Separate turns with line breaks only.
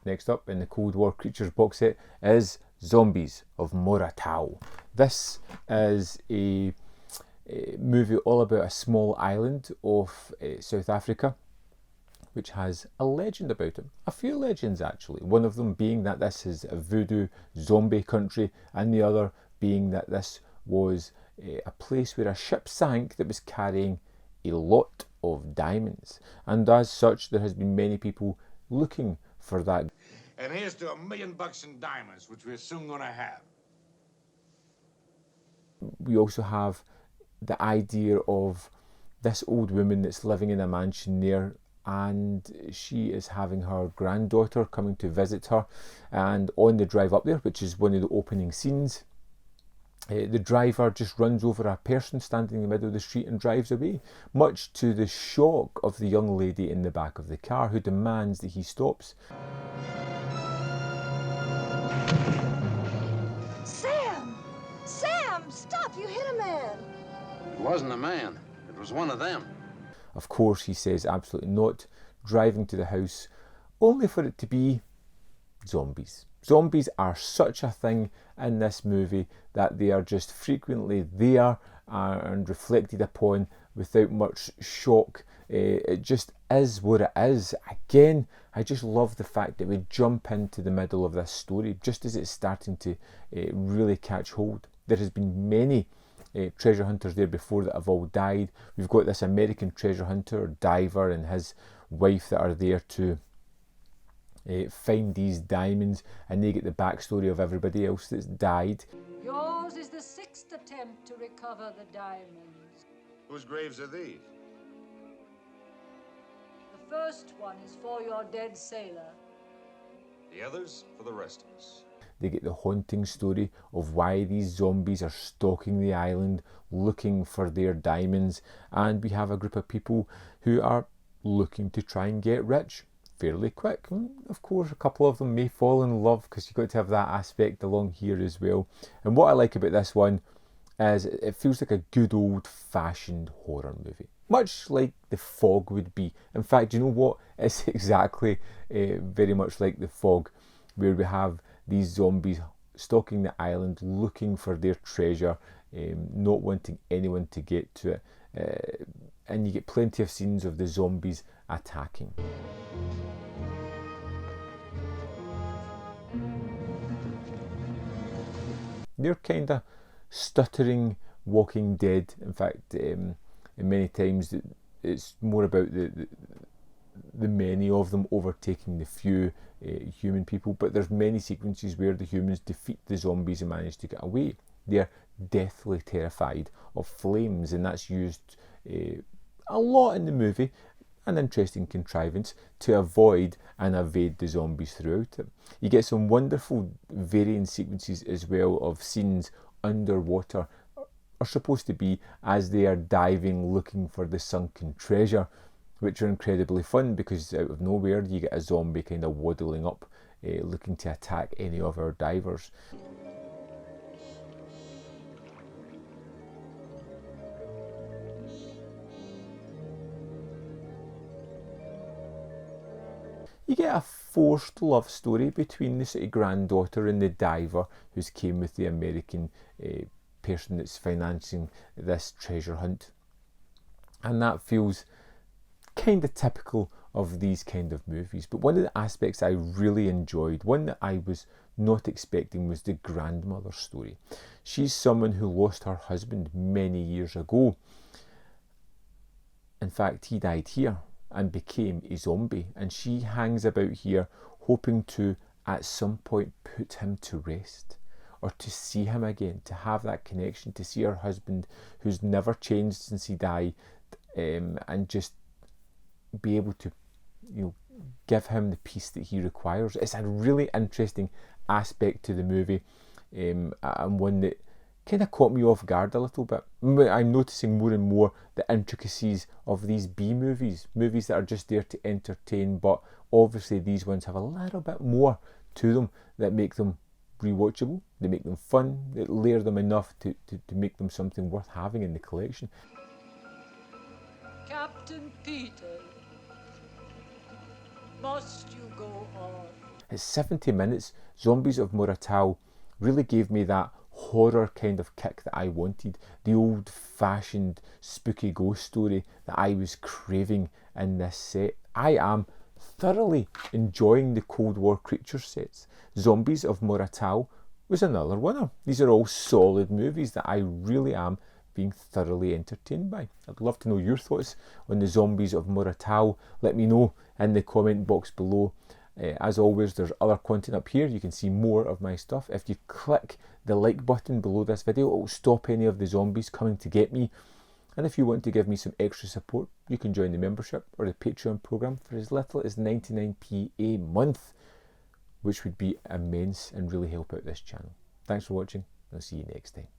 Next up in the Cold War Creatures box set is Zombies of Mora. This is a movie all about a small island of South Africa, which has a legend about it. A few legends actually. One of them being that this is a voodoo zombie country, and the other being that this was a place where a ship sank that was carrying a lot of diamonds. And as such, there has been many people looking for that.
And here's to $1 million in diamonds, which we're soon going to have.
We also have the idea of this old woman that's living in a mansion there, and she is having her granddaughter coming to visit her, and on the drive up there, which is one of the opening scenes, the driver just runs over a person standing in the middle of the street and drives away, much to the shock of the young lady in the back of the car, who demands that he stops.
Sam, stop, you hit a man.
It wasn't a man, it was one of them.
Of course, he says absolutely not, driving to the house, only for it to be zombies. Zombies are such a thing in this movie that they are just frequently there and reflected upon without much shock. It just is what it is. Again, I just love the fact that we jump into the middle of this story just as it's starting to really catch hold. There has been many treasure hunters there before that have all died. We've got this American treasure hunter, diver, and his wife that are there to find these diamonds, and they get the backstory of everybody else that's died.
Yours is the 6th attempt to recover the diamonds.
Whose graves are these?
The first one is for your dead sailor.
The others for the rest of us.
They get the haunting story of why these zombies are stalking the island looking for their diamonds, and we have a group of people who are looking to try and get rich fairly quick. Of course, a couple of them may fall in love, because you've got to have that aspect along here as well. And what I like about this one is it feels like a good old-fashioned horror movie, much like The Fog would be. In fact, you know what? It's exactly very much like The Fog, where we have these zombies stalking the island looking for their treasure, not wanting anyone to get to it. And you get plenty of scenes of the zombies attacking. They're kind of stuttering Walking Dead. In fact, many times it's more about the many of them overtaking the few human people, but there's many sequences where the humans defeat the zombies and manage to get away. They're deathly terrified of flames, and that's used a lot in the movie, an interesting contrivance to avoid and evade the zombies throughout it. You get some wonderful varying sequences as well of scenes underwater, are supposed to be as they are diving looking for the sunken treasure, which are incredibly fun because out of nowhere you get a zombie kind of waddling up looking to attack any of our divers. You get a forced love story between the sort of granddaughter and the diver who's came with the American person that's financing this treasure hunt. And that feels kind of typical of these kind of movies. But one of the aspects I really enjoyed, one that I was not expecting, was the grandmother story. She's someone who lost her husband many years ago. In fact, he died here and became a zombie, and she hangs about here hoping to at some point put him to rest, or to see him again, to have that connection, to see her husband who's never changed since he died, and just be able to, you know, give him the peace that he requires. It's a really interesting aspect to the movie, and one that kind of caught me off guard a little bit. I'm noticing more and more the intricacies of these B movies, movies that are just there to entertain, but obviously these ones have a little bit more to them that make them rewatchable, they make them fun, that layer them enough to make them something worth having in the collection.
Captain Peter, must you go on?
At 70 minutes, Zombies of Mora really gave me that horror kind of kick that I wanted, the old-fashioned spooky ghost story that I was craving in this set. I am thoroughly enjoying the Cold War creature sets. Zombies of Mora was another winner. These are all solid movies that I really am being thoroughly entertained by. I'd love to know your thoughts on the Zombies of Mora. Let me know in the comment box below. As always, there's other content up here. You can see more of my stuff. If you click the like button below this video, it will stop any of the zombies coming to get me. And if you want to give me some extra support, you can join the membership or the Patreon program for as little as 99p a month, which would be immense and really help out this channel. Thanks for watching. I'll see you next time.